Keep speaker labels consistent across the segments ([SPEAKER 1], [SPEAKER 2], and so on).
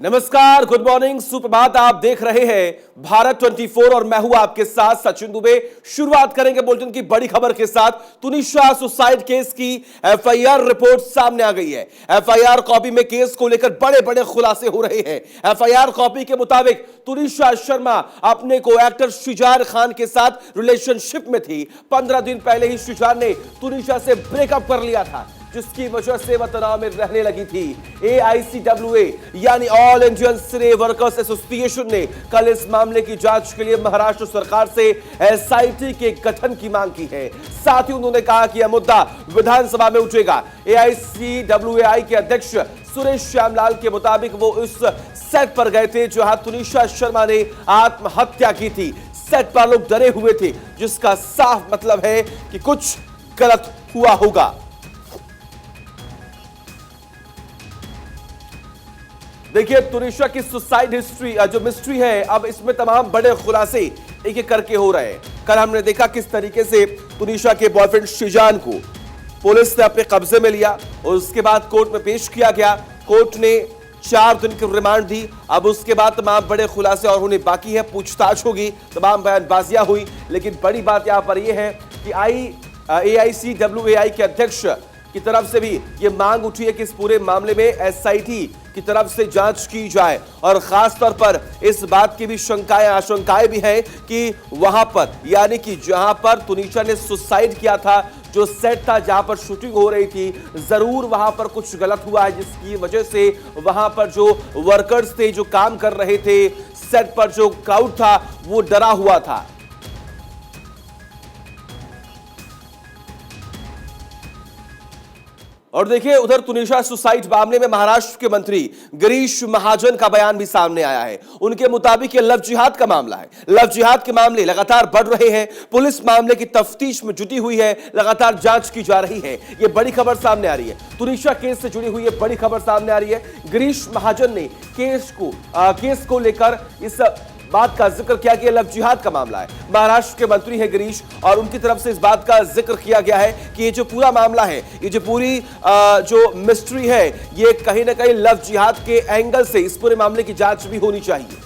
[SPEAKER 1] नमस्कार, good morning, सुप्रभात। आप देख रहे हैं भारत 24 और मैं हूं आपके साथ सचिन दुबे। शुरुआत करेंगे बुलेटिन की बड़ी खबर के साथ। तुनिशा सुसाइड केस की एफआईआर रिपोर्ट सामने आ गई है। एफआईआर कॉपी में केस को लेकर बड़े बड़े खुलासे हो रहे हैं। एफआईआर कॉपी के मुताबिक तुनिशा शर्मा अपने को एक्टर शुजान खान के साथ रिलेशनशिप में थी। 15 दिन पहले ही शुजान ने तुनिशा से ब्रेकअप कर लिया था, जिसकी वजह से वह तनाव में रहने लगी थी। AICWA यानी ऑल इंडियन सिने वर्कर्स एसोसिएशन ने कल इस मामले की जांच के लिए महाराष्ट्र सरकार से SIT के गठन की मांग की है। साथ ही उन्होंने कहा कि यह मुद्दा विधानसभा में उठेगा। AICWA के अध्यक्ष सुरेश श्यामलाल के मुताबिक वो उस सेट पर गए थे जहां तुनिशा शर्मा ने आत्महत्या की थी। सेट पर लोग डरे हुए थे, जिसका साफ मतलब है कि कुछ गलत हुआ होगा। देखिए, तुनिशा की सुसाइड हिस्ट्री जो मिस्ट्री है, अब इसमें तमाम बड़े खुलासे एक एक करके हो रहे हैं। कल हमने देखा किस तरीके से तुनिशा के बॉयफ्रेंड शुजान को पुलिस ने अपने कब्जे में लिया और उसके बाद कोर्ट में पेश किया गया। कोर्ट ने 4 दिन की रिमांड दी। अब उसके बाद तमाम बड़े खुलासे और होने बाकी है, पूछताछ होगी, तमाम बयानबाजियां हुई। लेकिन बड़ी बात यहां पर यह है कि AICWA के अध्यक्ष की तरफ से भी ये मांग उठी है कि इस पूरे मामले में SIT की तरफ से जांच की जाए और खास तौर पर इस बात की भी शंकाएं आशंकाएं भी हैं कि वहां पर यानी कि जहां पर तुनिशा ने सुसाइड किया था, जो सेट था जहां पर शूटिंग हो रही थी, जरूर वहां पर कुछ गलत हुआ है, जिसकी वजह से वहां पर जो वर्कर्स थे, जो काम कर रहे थे, सेट पर जो क्राउड था, वो डरा हुआ था। और देखिए, उधर तुनिशा सुसाइड मामले में महाराष्ट्र के मंत्री गिरीश महाजन का बयान भी सामने आया है। उनके मुताबिक ये लव जिहाद का मामला है। लव जिहाद के मामले लगातार बढ़ रहे हैं। पुलिस मामले की तफ्तीश में जुटी हुई है, लगातार जांच की जा रही है। ये बड़ी खबर सामने आ रही है। तुनिशा केस से जुड़ी हुई ये बड़ी खबर सामने आ रही है। गिरीश महाजन ने केस को लेकर इस बात का जिक्र किया कि लव जिहाद का मामला है। महाराष्ट्र के मंत्री है गिरीश, और उनकी तरफ से इस बात का जिक्र किया गया है कि ये जो पूरा मामला है, ये जो पूरी जो मिस्ट्री है, ये कहीं ना कहीं लव जिहाद के एंगल से इस पूरे मामले की जांच भी होनी चाहिए।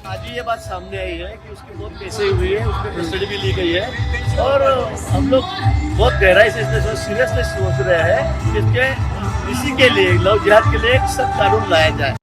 [SPEAKER 2] आज ही ये बात सामने आई है कि उसकी मौत कैसे हुई है, उसकी कस्टडी भी ली गई है और हम लोग बहुत गहराई से इसमें सीरियसली सोच रहे हैं कि इसी के लिए लव जिहाद के लिए एक सख्त कानून लाया जाए।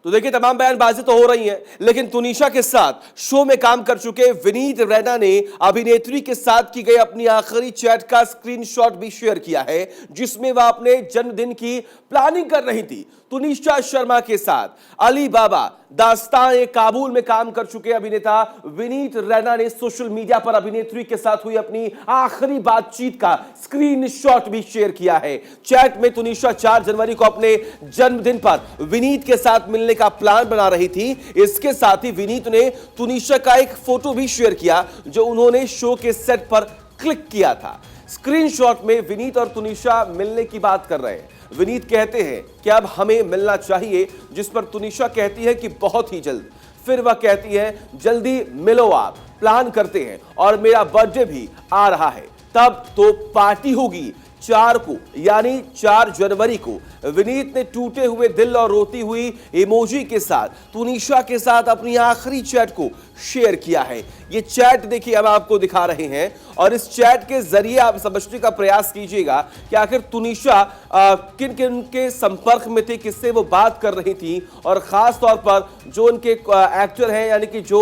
[SPEAKER 1] तो देखिए, तमाम बयानबाजी तो हो रही है, लेकिन तुनिशा के साथ शो में काम कर चुके विनीत रैना ने अभिनेत्री के साथ की गई अपनी आखिरी चैट का स्क्रीनशॉट भी शेयर किया है, जिसमें वह अपने जन्मदिन की प्लानिंग कर रही थी। तुनिशा शर्मा के साथ अली बाबा दास्तान काबुल में काम कर चुके अभिनेता विनीत रैना ने सोशल मीडिया पर अभिनेत्री के साथ हुई अपनी आखिरी बातचीत का स्क्रीनशॉट भी शेयर किया है। चैट में तुनिशा 4 जनवरी को अपने जन्मदिन पर विनीत के साथ मिलने का प्लान बना रही थी। इसके साथ ही विनीत ने तुनिशा का एक फोटो भी शेयर किया, जो उन्होंने शो के सेट पर क्लिक किया था। स्क्रीनशॉट में विनीत और तुनिशा मिलने की बात कर रहे हैं। विनीत कहते हैं कि अब हमें मिलना चाहिए, जिस पर तुनिशा कहती है कि बहुत ही जल्द। फिर वह कहती है, जल्दी मिलो, आप प्लान करते हैं और मेरा बर्थडे भी आ रहा है, तब तो पार्टी होगी। 4 को यानी 4 जनवरी को विनीत ने टूटे हुए दिल और रोती हुई इमोजी के साथ तुनिशा के साथ अपनी आखिरी चैट को शेयर किया है। ये चैट देखिए, हम आपको दिखा रहे हैं और इस चैट के जरिए आप समझने का प्रयास कीजिएगा कि आखिर तुनिशा किन किन के संपर्क में थी, किससे वो बात कर रही थी, और खास तौर पर जो उनके एक्टर हैं, यानी कि जो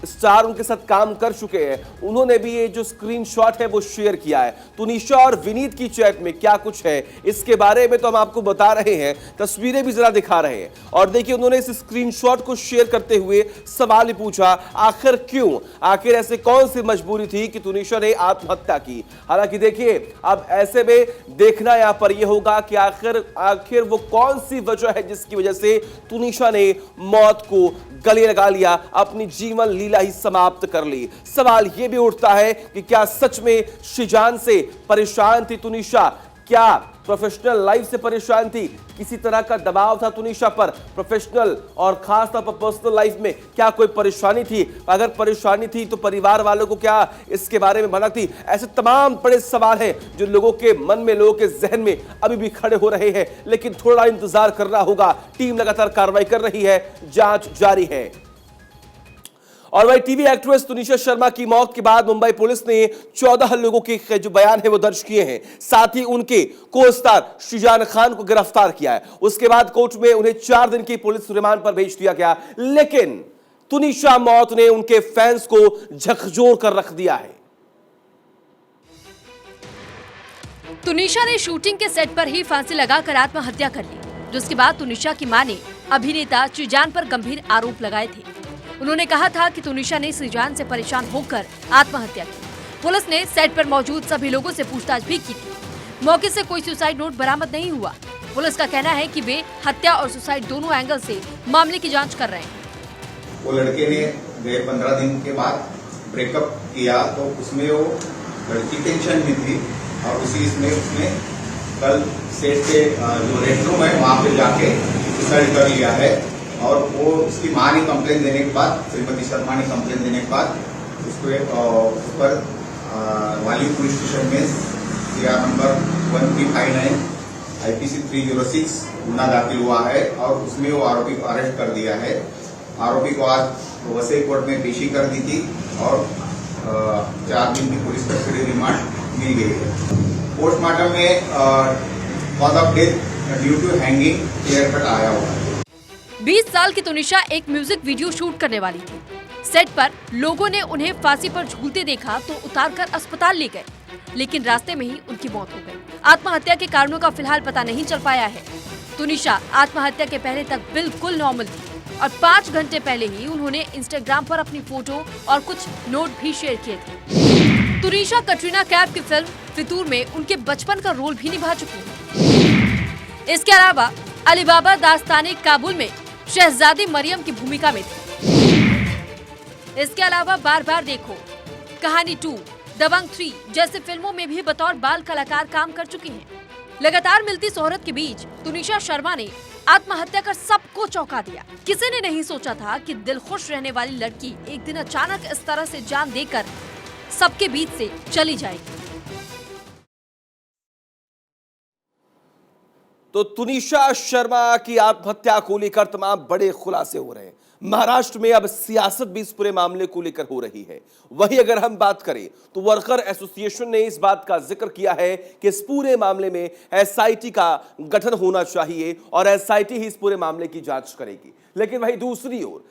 [SPEAKER 1] स्टार उनके साथ काम कर चुके हैं, उन्होंने भी ये जो स्क्रीनशॉट है वो शेयर किया है। तुनिशा और विनीत की चैट में क्या कुछ है, इसके बारे में तो हम आपको बता रहे हैं, तस्वीरें भी जरा दिखा रहे हैं। और देखिए, उन्होंने इस स्क्रीनशॉट को शेयर करते हुए सवाल ही पूछा, आखिर क्यों, आखिर ऐसे कौन सी मजबूरी थी कि तुनिशा ने आत्महत्या की। हालांकि देखिए, अब ऐसे में देखना यहां पर यह होगा कि आखिर वो कौन सी वजह है जिसकी वजह से तुनिशा ने मौत को गले लगा लिया, अपनी जीवन लीला ही समाप्त कर ली। सवाल यह भी उठता है कि क्या सच में शुजान से परेशान थी तुनिशा, क्या प्रोफेशनल लाइफ से परेशान थी, किसी तरह का दबाव था तुनिशा पर प्रोफेशनल और खास तौर पर पर्सनल लाइफ में, क्या कोई परेशानी थी, अगर परेशानी थी तो परिवार वालों को क्या इसके बारे में भनक थी। ऐसे तमाम बड़े सवाल हैं जो लोगों के मन में, लोगों के जहन में अभी भी खड़े हो रहे हैं, लेकिन थोड़ा इंतजार करना होगा। टीम लगातार कार्रवाई कर रही है, जांच जारी है। और वही टीवी एक्ट्रेस तुनिशा शर्मा की मौत के बाद मुंबई पुलिस ने 14 लोगों के जो बयान है वो दर्ज किए हैं, साथ ही उनके को स्टार शुजान खान को गिरफ्तार किया है। उसके बाद कोर्ट में उन्हें 4 दिन की पुलिस रिमांड पर भेज दिया गया, लेकिन तुनिशा मौत ने उनके फैंस को झकझोर कर रख दिया है।
[SPEAKER 3] तुनिशा ने शूटिंग के सेट पर ही फांसी लगाकर आत्महत्या कर ली, जिसके बाद तुनिशा की मां ने अभिनेता श्रीजान पर गंभीर आरोप लगाए थे। उन्होंने कहा था कि तुनिशा ने श्रीजान से परेशान होकर आत्महत्या की। पुलिस ने सेट पर मौजूद सभी लोगों से पूछताछ भी की थी। मौके से कोई सुसाइड नोट बरामद नहीं हुआ। पुलिस का कहना है कि वे हत्या और सुसाइड दोनों एंगल से मामले की जांच कर रहे हैं।
[SPEAKER 4] वो लड़के ने 15 दिन के बाद ब्रेकअप किया, तो उसमें वो लड़की टेंशन में थी और उसी इसमें उसने कल सेट के जो रेस्ट रूम है वहां पे जाके सुसाइड कर लिया है। और वो उसकी मां ने कंप्लेन देने के बाद, श्रीमती शर्मा ने कंप्लेन देने के बाद उसको उस पर वाली पुलिस स्टेशन में सीआर नंबर 1359 IPC 306 गुना दाखिल हुआ है और उसमें वो आरोपी को अरेस्ट कर दिया है। आरोपी को आज वसई कोर्ट में पेशी कर दी थी और 4 दिन की पुलिस कस्टडी रिमांड मिल गई है। पोस्टमार्टम में cause of death due to hanging clear cut आया हुआ है।
[SPEAKER 3] 20 साल की तुनिशा एक म्यूजिक वीडियो शूट करने वाली थी। सेट पर लोगों ने उन्हें फांसी पर झूलते देखा तो उतारकर अस्पताल ले गए, लेकिन रास्ते में ही उनकी मौत हो गई। आत्महत्या के कारणों का फिलहाल पता नहीं चल पाया है। तुनिशा आत्महत्या के पहले तक बिल्कुल नॉर्मल थी और 5 घंटे पहले ही उन्होंने इंस्टाग्राम पर अपनी फोटो और कुछ नोट भी शेयर किए थे। तुनिशा कटरीना कैफ की फिल्म फितूर में उनके बचपन का रोल भी निभा चुकी है। इसके अलावा अलीबाबा दास्ताने काबुल में शहजादी मरियम की भूमिका में थी। इसके अलावा बार बार देखो, कहानी 2, दबंग 3 जैसे फिल्मों में भी बतौर बाल कलाकार काम कर चुकी हैं। लगातार मिलती शोहरत के बीच तुनिशा शर्मा ने आत्महत्या कर सबको चौंका दिया। किसी ने नहीं सोचा था कि दिल खुश रहने वाली लड़की एक दिन अचानक इस तरह से जान देकर सबके बीच से चली जाएगी।
[SPEAKER 1] तो तुनिशा शर्मा की आत्महत्या को लेकर तमाम बड़े खुलासे हो रहे हैं। महाराष्ट्र में अब सियासत भी इस पूरे मामले को लेकर हो रही है। वहीं अगर हम बात करें तो वर्कर एसोसिएशन ने इस बात का जिक्र किया है कि इस पूरे मामले में एसआईटी का गठन होना चाहिए और एसआईटी ही इस पूरे मामले की जांच करेगी। लेकिन वहीं दूसरी ओर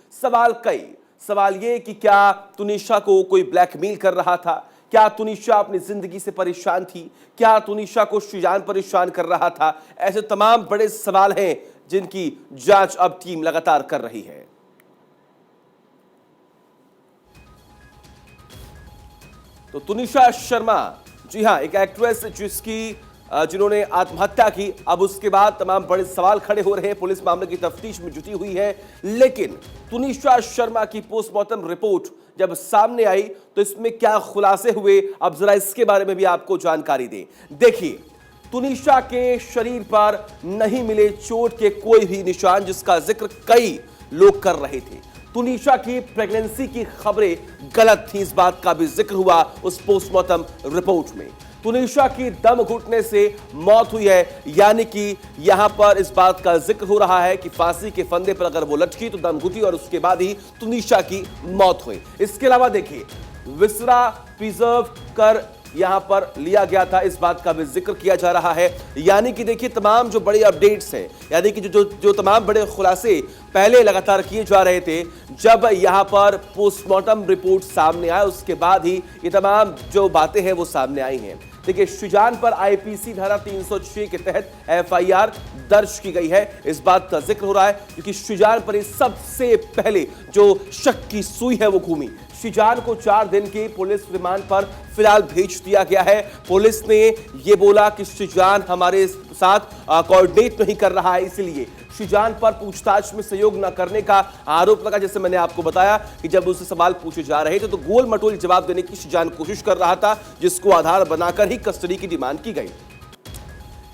[SPEAKER 1] सवाल ये कि क्या तुनिशा को कोई ब्लैकमेल कर रहा था, क्या तुनिशा अपनी जिंदगी से परेशान थी, क्या तुनिशा को श्रीजान परेशान कर रहा था। ऐसे तमाम बड़े सवाल हैं जिनकी जांच अब टीम लगातार कर रही है। तो तुनिशा शर्मा, जी हां, एक एक्ट्रेस जिन्होंने आत्महत्या की, अब उसके बाद तमाम बड़े सवाल खड़े हो रहे हैं। पुलिस मामले की तफ्तीश में जुटी हुई है, लेकिन तुनिशा शर्मा की पोस्टमार्टम रिपोर्ट जब सामने आई तो इसमें क्या खुलासे हुए, अब जरा इसके बारे में भी आपको जानकारी दें। देखिए, तुनिशा के शरीर पर नहीं मिले चोट के कोई भी निशान, जिसका जिक्र कई लोग कर रहे थे। तुनिशा की प्रेगनेंसी की खबरें गलत थी, इस बात का भी जिक्र हुआ उस पोस्टमार्टम रिपोर्ट में। तुनिशा की दम घुटने से मौत हुई है, यानी कि यहां पर इस बात का जिक्र हो रहा है कि फांसी के फंदे पर अगर वो लटकी तो दम घुटी और उसके बाद ही तुनिशा की मौत हुई। इसके अलावा देखिए, विसरा प्रिजर्व कर यहां पर लिया गया था, इस बात का भी जिक्र किया जा रहा है। यानी कि देखिए, तमाम जो बड़े अपडेट्स हैं, यानी कि जो तमाम बड़े खुलासे पहले लगातार किए जा रहे थे, जब यहां पर पोस्टमार्टम रिपोर्ट सामने आया उसके बाद ही ये तमाम जो बातें हैं वो सामने आई हैं। देखिए, श्रीजान पर आईपीसी धारा 306 के तहत एफआईआर दर्ज की गई है, इस बात का जिक्र हो रहा है क्योंकि श्रीजान पर सबसे पहले जो शक की सुई है वो घूमी। श्रीजान को 4 दिन की पुलिस रिमांड पर फिलहाल भेज दिया गया है। पुलिस ने ये बोला कि श्रीजान हमारे साथ कोऑर्डिनेट नहीं कर रहा है, इसलिए श्रीजान पर पूछताछ में सहयोग न करने का आरोप लगा। जैसे मैंने आपको बताया कि जब उससे सवाल पूछे जा रहे थे तो गोल मटोल जवाब देने की श्रीजान कोशिश कर रहा था, जिसको आधार बनाकर ही कस्टडी की डिमांड की गई।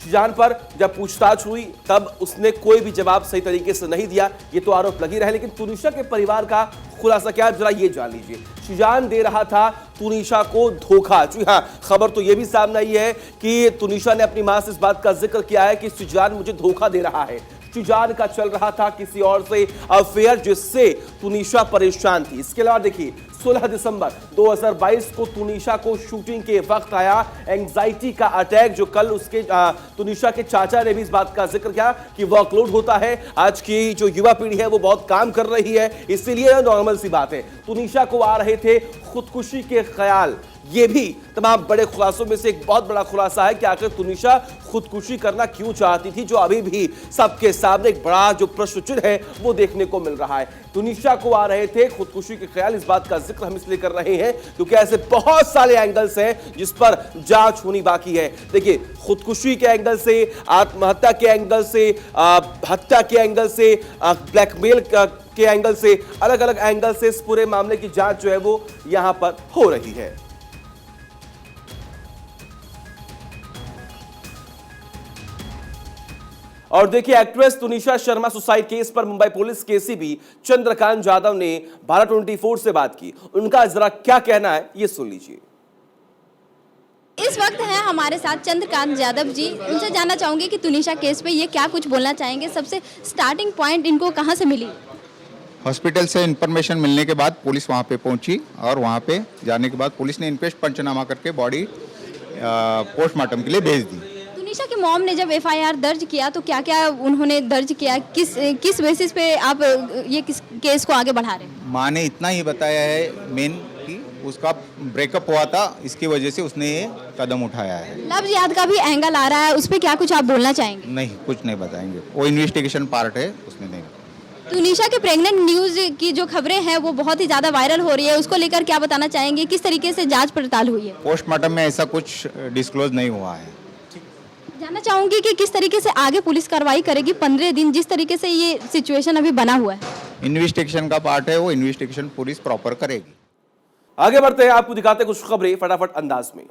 [SPEAKER 1] शुजान पर जब पूछताछ हुई तब उसने कोई भी जवाब सही तरीके से नहीं दिया, ये तो आरोप लग ही रहा है। लेकिन तुनिशा के परिवार का खुलासा क्या है, जरा ये जान लीजिए। शुजान दे रहा था तुनिशा को धोखा। जी हाँ, खबर तो ये भी सामने आई है कि तुनिशा ने अपनी मां से इस बात का जिक्र किया है कि शुजान मुझे धोखा दे रहा है। शुजान का चल रहा था किसी और से अफेयर, जिससे तुनिशा परेशान थी। इसके अलावा देखिए 16 दिसंबर 2022 को तुनिशा को शूटिंग के वक्त आया एंजाइटी का अटैक, जो कल उसके तुनिशा के चाचा ने भी इस बात का जिक्र किया कि वर्कलोड होता है। आज की जो युवा पीढ़ी है वो बहुत काम कर रही है, इसीलिए नॉर्मल सी बात है। तुनिशा को आ रहे थे खुदकुशी के ख्याल। ये भी तमाम बड़े खुलासों में से एक बहुत बड़ा खुलासा है कि आखिर तुनिशा खुदकुशी करना क्यों चाहती थी, जो अभी भी सबके सामने एक बड़ा जो प्रश्न चिन्ह है वो देखने को मिल रहा है। तुनिशा को आ रहे थे खुदकुशी के ख्याल, इस बात का जिक्र हम इसलिए कर रहे हैं क्योंकि ऐसे बहुत सारे एंगल्स हैं जिस पर जांच होनी बाकी है। देखिए, खुदकुशी के एंगल से, आत्महत्या के एंगल से, हत्या के एंगल से, ब्लैकमेल के एंगल से, अलग अलग एंगल से इस पूरे मामले की जांच जो है वो यहां पर हो रही है। और देखिए, actress Tunisha Sharma suicide case पर मुंबई पुलिस के एसीपी चंद्रकांत यादव ने भारत 24 से बात की। उनका जरा क्या कहना है, ये सुन लीजिए।
[SPEAKER 5] इस वक्त हैं हमारे साथ चंद्रकांत यादव जी। उनसे जानना चाहूंगी कि तुनिशा केस पे ये क्या कुछ बोलना चाहेंगे। सबसे स्टार्टिंग पॉइंट इनको कहां से मिली?
[SPEAKER 6] हॉस्पिटल से इंफॉर्मेशन मिलने के बाद पुलिस वहां पे पहुंची और वहां पे जाने के बाद पुलिस ने इंक्वेस्ट पंचनामा करके बॉडी पोस्टमार्टम के लिए भेज दी।
[SPEAKER 5] तुनिशा के मॉम ने जब एफआईआर दर्ज किया तो क्या क्या उन्होंने दर्ज किया, किस बेसिस पे आप ये किस केस को आगे बढ़ा रहे हैं?
[SPEAKER 6] माँ ने इतना ही बताया है मेन कि उसका ब्रेकअप हुआ था, इसकी वजह से उसने ये कदम उठाया है।
[SPEAKER 5] लव जिहाद का भी एंगल आ रहा है, उस पर क्या कुछ आप बोलना चाहेंगे?
[SPEAKER 6] नहीं, कुछ नहीं बताएंगे, वो इन्वेस्टिगेशन पार्ट है, उसमें नहीं।
[SPEAKER 5] तुनिशा के प्रेग्नेंट न्यूज की जो खबरें हैं वो बहुत ही ज्यादा वायरल हो रही है, उसको लेकर क्या बताना चाहेंगे? किस तरीके से जांच पड़ताल हुई है?
[SPEAKER 6] पोस्टमार्टम में ऐसा कुछ डिस्क्लोज नहीं हुआ है।
[SPEAKER 5] जानना चाहूंगी कि किस तरीके से आगे पुलिस कार्रवाई करेगी 15 दिन जिस तरीके से ये सिचुएशन अभी बना हुआ है?
[SPEAKER 6] इन्वेस्टिगेशन का पार्ट है, वो इन्वेस्टिगेशन पुलिस प्रॉपर करेगी।
[SPEAKER 1] आगे बढ़ते हैं, आपको दिखाते हैं कुछ खबरें फटाफट अंदाज में।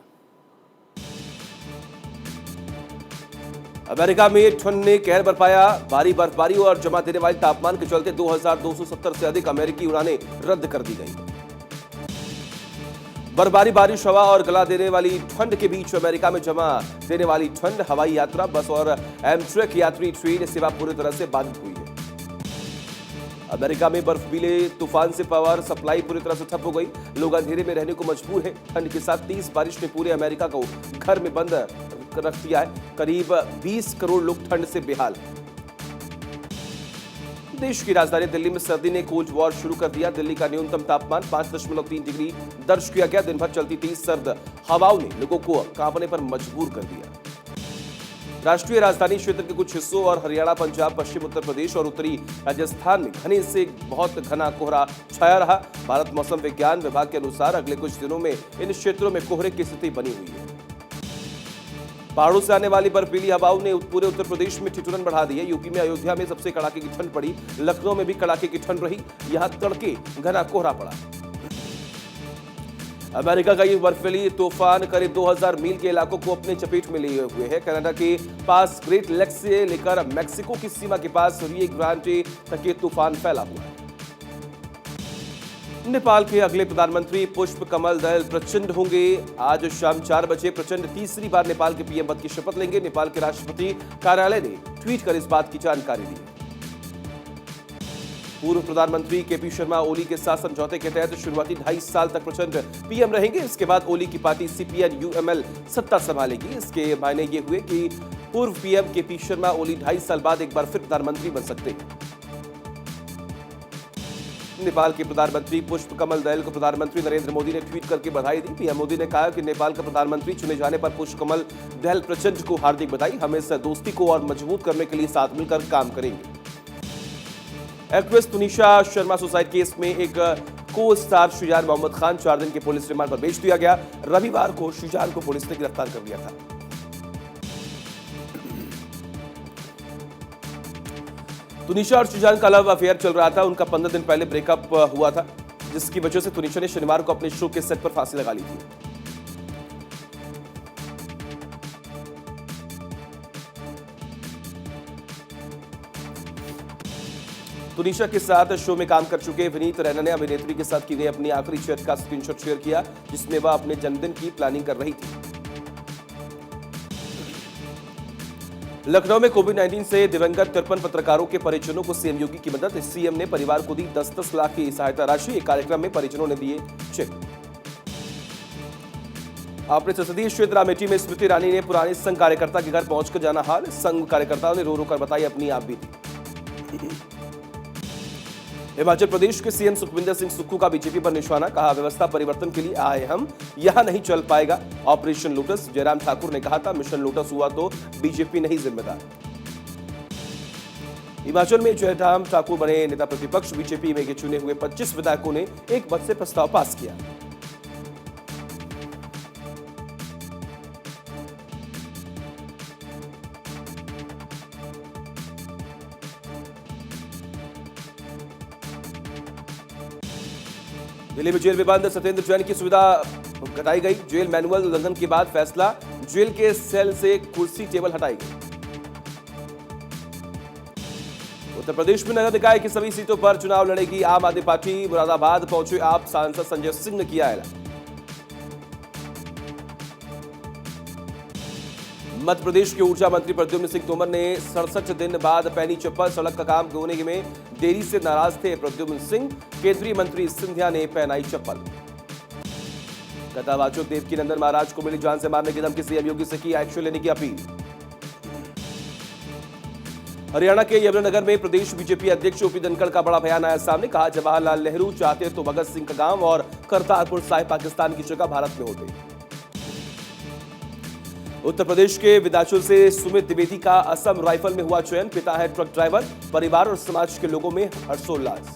[SPEAKER 1] अमेरिका में ठंड ने कहर बरपाया। भारी बर्फबारी और जमा देने वाले तापमान के चलते 2270 से अधिक अमेरिकी उड़ानें रद्द कर दी गई। बर्फबारी, बारिश, हवा और गला देने वाली ठंड के बीच अमेरिका में जमा देने वाली ठंड, हवाई यात्रा, बस और एमट्रैक यात्री ट्रेन सेवा पूरी तरह से बाधित हुई है। अमेरिका में बर्फीले तूफान से पावर सप्लाई पूरी तरह से ठप हो गई। लोग अंधेरे में रहने को मजबूर हैं। ठंड के साथ तेज बारिश ने पूरे अमेरिका को घर में बंद रख दिया है। करीब 20 करोड़ लोग ठंड से बेहाल हैं। देश की राजधानी दिल्ली में सर्दी ने कोल्ड वॉर शुरू कर दिया। दिल्ली का न्यूनतम तापमान 5.3 डिग्री दर्ज किया गया। दिन भर चलती तेज सर्द हवाओं ने लोगों को कांपने पर मजबूर कर दिया। राष्ट्रीय राजधानी क्षेत्र के कुछ हिस्सों और हरियाणा, पंजाब, पश्चिम उत्तर प्रदेश और उत्तरी राजस्थान में घने से बहुत घना कोहरा छाया रहा। भारत मौसम विज्ञान विभाग के अनुसार अगले कुछ दिनों में इन क्षेत्रों में कोहरे की स्थिति बनी हुई है। पहाड़ों से आने वाली बर्फीली हवाओं ने पूरे उत्तर प्रदेश में ठिठुरन बढ़ा दी है। यूपी में अयोध्या में सबसे कड़ाके की ठंड पड़ी। लखनऊ में भी कड़ाके की ठंड रही। यहां तड़के घना कोहरा पड़ा। अमेरिका का ये बर्फीली तूफान करीब 2000 मील के इलाकों को अपने चपेट में लिए हुए है। कनाडा के पास ग्रेट लेक्स से लेकर मैक्सिको की सीमा के पास रियो ग्रांडे तक ये तूफान फैला हुआ है। नेपाल के अगले प्रधानमंत्री पुष्प कमल दहल प्रचंड होंगे। आज शाम 4 बजे प्रचंड तीसरी बार नेपाल के पीएम पद की शपथ लेंगे। नेपाल के राष्ट्रपति कार्यालय ने ट्वीट कर इस बात की जानकारी दी। पूर्व प्रधानमंत्री केपी शर्मा ओली के साथ समझौते के तहत शुरुआती 2.5 साल तक प्रचंड पीएम रहेंगे। इसके बाद ओली की पार्टी सीपीएन यूएमएल सत्ता संभालेगी। इसके मायने ये हुए कि पूर्व पीएम केपी शर्मा ओली 2.5 साल बाद एक बार फिर प्रधानमंत्री बन सकते हैं। नेपाल के प्रधानमंत्री पुष्प कमल दहल को प्रधानमंत्री नरेंद्र मोदी ने ट्वीट करके बधाई दी। पीएम मोदी ने कहा कि नेपाल का प्रधानमंत्री चुने जाने पर पुष्प कमल दहल प्रचंड को हार्दिक बधाई। हम इस दोस्ती को और मजबूत करने के लिए साथ मिलकर काम करेंगे। Actress Tunisha Sharma suicide case में एक को स्टार शुजान मोहम्मद खान 4 दिन के पुलिस रिमांड पर भेज दिया गया। रविवार को शुजान को पुलिस ने गिरफ्तार कर लिया था। तुनिशा और शुजान का लव अफेयर चल रहा था। उनका 15 दिन पहले ब्रेकअप हुआ था, जिसकी वजह से तुनिशा ने शनिवार को अपने शो के सेट पर फांसी लगा ली थी। तुनिशा के साथ शो में काम कर चुके विनीत रैना ने अभिनेत्री के साथ की गई अपनी आखिरी चैट का स्क्रीनशॉट शेयर किया, जिसमें वह अपने जन्मदिन की प्लानिंग कर रही थी। लखनऊ में कोविड-19 से दिवंगत 53 पत्रकारों के परिजनों को सीएम योगी की मदद। सीएम ने परिवार को दी 10-10 लाख की सहायता राशि। एक कार्यक्रम में परिजनों ने दिए चेक। अपने संसदीय क्षेत्र अमेठी में स्मृति ईरानी ने पुराने संघ कार्यकर्ता के घर पहुंचकर जाना हाल। संघ कार्यकर्ताओं ने रो रो कर बताई अपनी आप बीती। हिमाचल प्रदेश के सीएम सुखविंदर सिंह सुक्खू का बीजेपी पर निशाना, कहा व्यवस्था परिवर्तन के लिए आए हम, यहां नहीं चल पाएगा ऑपरेशन लोटस। जयराम ठाकुर ने कहा था मिशन लोटस हुआ तो बीजेपी नहीं जिम्मेदार। हिमाचल में जयराम ठाकुर बने नेता प्रतिपक्ष। बीजेपी में के चुने हुए 25 विधायकों ने एक मत से प्रस्ताव पास किया। दिल्ली में जेल में बंद सत्येंद्र जैन की सुविधा घटाई गई। जेल मैनुअल उल्लंघन के बाद फैसला, जेल के सेल से कुर्सी टेबल हटाई गई। उत्तर प्रदेश में नगर निकाय की सभी सीटों पर चुनाव लड़ेगी आम आदमी पार्टी। मुरादाबाद पहुंचे आप सांसद संजय सिंह ने किया ऐलान। मध्य प्रदेश के ऊर्जा मंत्री प्रद्युम्न सिंह तोमर ने 67 दिन बाद पहनी चप्पल। सड़क का काम होने में देरी से नाराज थे प्रद्युम्न सिंह। केंद्रीय मंत्री सिंधिया ने पहनाई चप्पल। कथावाचक देवकीनंदन महाराज को मिली जान से मारने की धमकी। सीएम योगी से की एक्शन लेने की अपील। हरियाणा के यमुनानगर में प्रदेश बीजेपी अध्यक्ष ओपी धनखड़ का बड़ा बयान आया सामने, कहा जवाहरलाल नेहरू चाहते तो भगत सिंह का गांव और करतारपुर साहिब पाकिस्तान की जगह भारत में होते। उत्तर प्रदेश के विंध्याचल से सुमित द्विवेदी का असम राइफल में हुआ चयन। पिता है ट्रक ड्राइवर। परिवार और समाज के लोगों में हर्षोल्लास।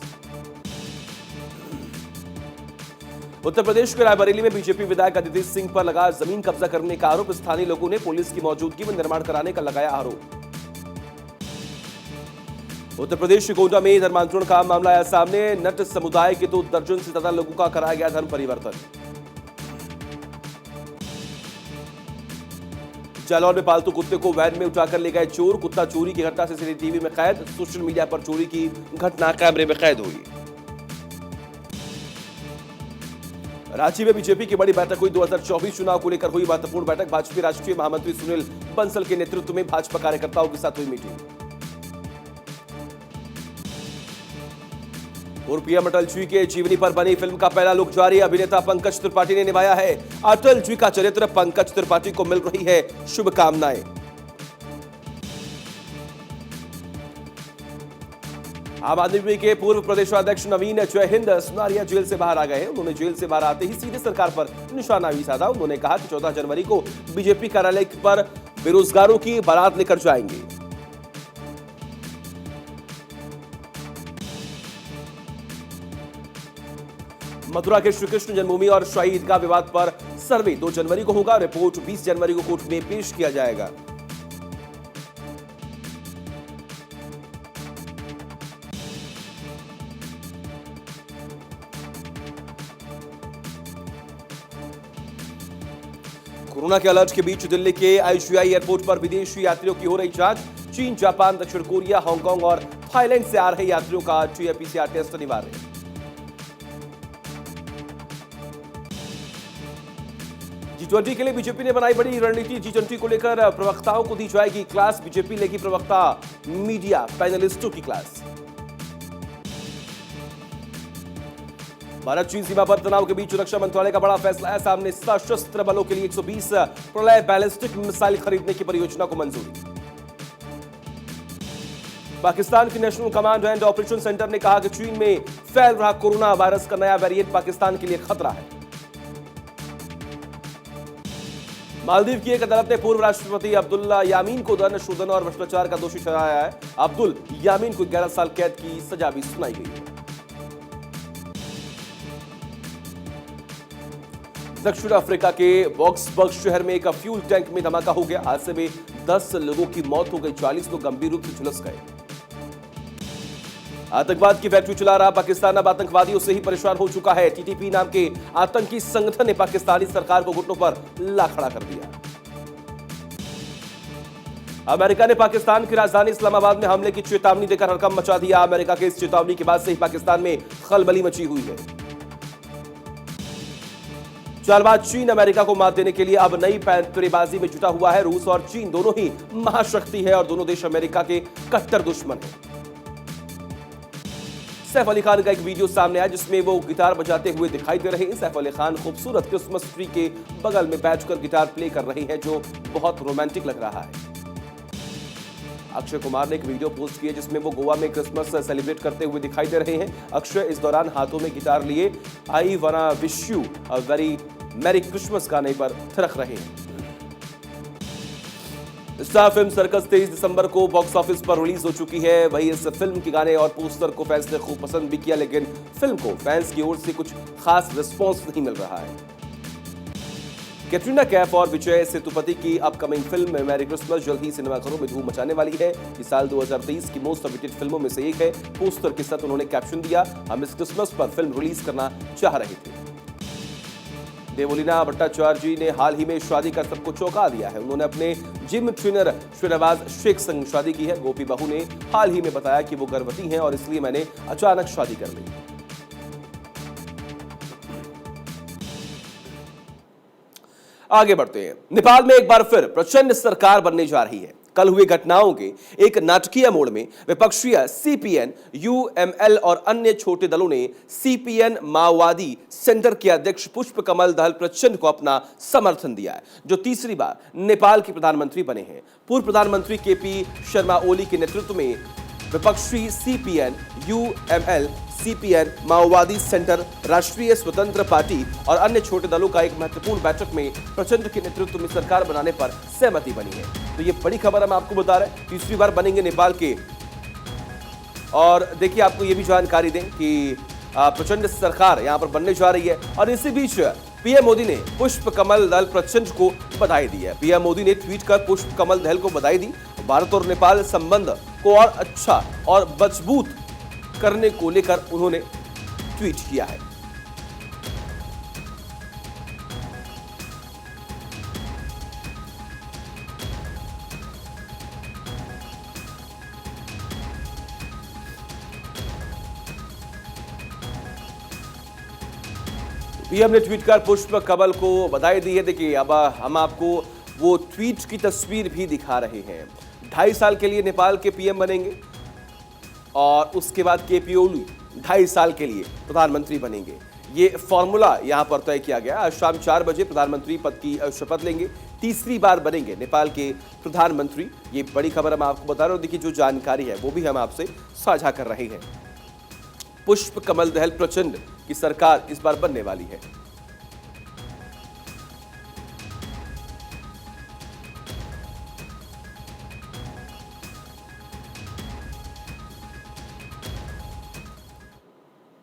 [SPEAKER 1] उत्तर प्रदेश के रायबरेली में बीजेपी विधायक अदिति सिंह पर लगा जमीन कब्जा करने का आरोप। स्थानीय लोगों ने पुलिस की मौजूदगी में निर्माण कराने का लगाया आरोप। उत्तर प्रदेश के गोंडा में धर्मांतरण का मामला आया सामने। नट समुदाय के 2 दर्जन से ज्यादा लोगों का कराया गया धर्म परिवर्तन। जालौर में पालतू कुत्ते को वैन में उठाकर ले गए चोर। कुत्ता चोरी की घटना सीसीटीवी में कैद। सोशल मीडिया पर चोरी की घटना कैमरे में कैद हुई। रांची में बीजेपी की बड़ी बैठक हुई। 2024 चुनाव को लेकर हुई महत्वपूर्ण बैठक। भाजपा राष्ट्रीय महामंत्री सुनील बंसल के नेतृत्व में भाजपा कार्यकर्ताओं के साथ हुई मीटिंग। पूर्व पीएम अटल जी के जीवनी पर बनी फिल्म का पहला लुक जारी। अभिनेता पंकज त्रिपाठी ने निभाया है अटल जी का चरित्र। पंकज त्रिपाठी को मिल रही है शुभकामनाएं। आम आदमी के पूर्व प्रदेशाध्यक्ष नवीन जय हिंद सुनारिया जेल से बाहर आ गए हैं। उन्होंने जेल से बाहर आते ही सीधे सरकार पर निशाना भी साधा। उन्होंने कहा कि 14 जनवरी को बीजेपी कार्यालय पर बेरोजगारों की बारात लेकर जाएंगे। मथुरा के श्री कृष्ण जन्मभूमि और शाही ईदगाह विवाद पर सर्वे 2 जनवरी को होगा। रिपोर्ट 20 जनवरी को कोर्ट में पेश किया जाएगा। कोरोना के अलर्ट के बीच दिल्ली के आईजीआई एयरपोर्ट पर विदेशी यात्रियों की हो रही जांच। चीन, जापान, दक्षिण कोरिया, हांगकांग और थाईलैंड से आ रहे यात्रियों का पीसीआर टेस्ट अनिवार्य। G20 के लिए बीजेपी ने बनाई बड़ी रणनीति। G20 को लेकर प्रवक्ताओं को दी जाएगी क्लास। बीजेपी लेगी प्रवक्ता मीडिया पैनलिस्टों की क्लास। भारत चीन सीमा पर तनाव के बीच रक्षा मंत्रालय का बड़ा फैसला है सामने। सशस्त्र बलों के लिए 120 प्रलय बैलिस्टिक मिसाइल खरीदने की परियोजना को मंजूरी। पाकिस्तान की national command and operation centre ने कहा कि चीन में फैल रहा कोरोना वायरस का नया वेरिएंट पाकिस्तान के लिए खतरा है। मालदीव की एक अदालत ने पूर्व राष्ट्रपति अब्दुल्ला यामीन को धन शोधन और भ्रष्टाचार का दोषी ठहराया है। अब्दुल यामीन को 11 साल कैद की सजा भी सुनाई गई है। दक्षिण अफ्रीका के बॉक्सबर्ग शहर में एक फ्यूल टैंक में धमाका हो गया। हादसे में 10 लोगों की मौत हो गई, 40 लोग गंभीर रूप से झुलस गए। आतंकवाद की फैक्ट्री चला रहा पाकिस्तान अब आतंकवादियों से ही परेशान हो चुका है। टीटीपी नाम के आतंकी संगठन ने पाकिस्तानी सरकार को घुटनों पर ला खड़ा कर दिया। अमेरिका ने पाकिस्तान की राजधानी इस्लामाबाद में हमले की चेतावनी देकर हड़कंप मचा दिया। अमेरिका के इस चेतावनी के बाद से ही पाकिस्तान में खलबली मची हुई है। चालबाज चीन अमेरिका को मात देने के लिए अब नई पैंतरेबाजी में जुटा हुआ है। रूस और चीन दोनों ही महाशक्ति है और दोनों देश अमेरिका के कट्टर दुश्मन हैं। सैफ अली खान का एक वीडियो सामने आया जिसमें वो गिटार बजाते हुए दिखाई दे रहे हैं। सैफ अली खान खूबसूरत क्रिसमस ट्री के बगल में बैठकर गिटार प्ले कर रहे हैं जो बहुत रोमांटिक लग रहा है। अक्षय कुमार ने एक वीडियो पोस्ट किया जिसमें वो गोवा में क्रिसमस सेलिब्रेट करते हुए दिखाई दे रहे हैं। अक्षय इस दौरान हाथों में गिटार लिए आई वाना wish you a very merry Christmas गाने पर थिरक रहे हैं। स्टार फिल्म सर्कस 23 दिसंबर को बॉक्स ऑफिस पर रिलीज हो चुकी है। वहीं इस फिल्म के गाने और पोस्टर को फैंस ने खूब पसंद भी किया, लेकिन फिल्म को फैंस की ओर से कुछ खास रिस्पॉन्स नहीं मिल रहा है। कैटरीना कैफ और विजय सेतुपति की अपकमिंग फिल्म मैरी क्रिसमस जल्द ही सिनेमाघरों में धूम मचाने वाली है। इस साल 2023 की मोस्ट अवेटेड फिल्मों में से एक है। पोस्टर के साथ उन्होंने कैप्शन दिया, हम इस क्रिसमस पर फिल्म रिलीज करना चाह रहे थे। देवोलीना भट्टाचार्य जी ने हाल ही में शादी कर सबको चौंका दिया है। उन्होंने अपने जिम ट्रेनर श्रीनवाज शेख संग शादी की है। गोपी बहू ने हाल ही में बताया कि वो गर्भवती हैं और इसलिए मैंने अचानक शादी कर ली। आगे बढ़ते हैं। नेपाल में एक बार फिर प्रचंड सरकार बनने जा रही है। कल हुई घटनाओं के एक नाटकीय मोड़ में विपक्षीय सीपीएन, यूएमएल और अन्य छोटे दलों ने सीपीएन माओवादी सेंटर के अध्यक्ष पुष्प कमल दहल प्रचंड को अपना समर्थन दिया है, जो तीसरी बार नेपाल के प्रधानमंत्री बने हैं। पूर्व प्रधानमंत्री केपी शर्मा ओली के नेतृत्व में विपक्षी सीपीएन, यूएमएल, सीपीएन, माओवादी सेंटर, राष्ट्रीय स्वतंत्र पार्टी और अन्य छोटे दलों का एक महत्वपूर्ण बैठक में प्रचंड के नेतृत्व में सरकार बनाने पर सहमति बनी है। तो ये बड़ी खबर हम आपको बता रहे हैं, तीसरी बार बनेंगे नेपाल के। और देखिए, आपको ये भी जानकारी दें कि प्रचंड सरकार यहां पर बनने जा रही है। और इसी बीच पीएम मोदी ने पुष्प कमल दहल प्रचंड को बधाई दी है। पीएम मोदी ने ट्वीट कर पुष्प कमल दहल को बधाई दी। भारत और नेपाल संबंध को और अच्छा और मजबूत करने को लेकर उन्होंने ट्वीट किया है। पीएम ने ट्वीट कर पुष्प कमल को बधाई दी है। देखिए, अब हम आपको वो ट्वीट की तस्वीर भी दिखा रहे हैं। 2.5 साल के लिए नेपाल के पीएम बनेंगे और उसके बाद केपी ओली 2.5 साल के लिए प्रधानमंत्री बनेंगे। ये फॉर्मूला यहां पर तय किया गया। आज शाम 4 बजे प्रधानमंत्री पद की शपथ लेंगे। तीसरी बार बनेंगे नेपाल के प्रधानमंत्री। ये बड़ी खबर हम आपको बता रहे हैं। देखिए, जो जानकारी है वो भी हम आपसे साझा कर रहे हैं। पुष्प कमल दहल प्रचंड की सरकार इस बार बनने वाली है।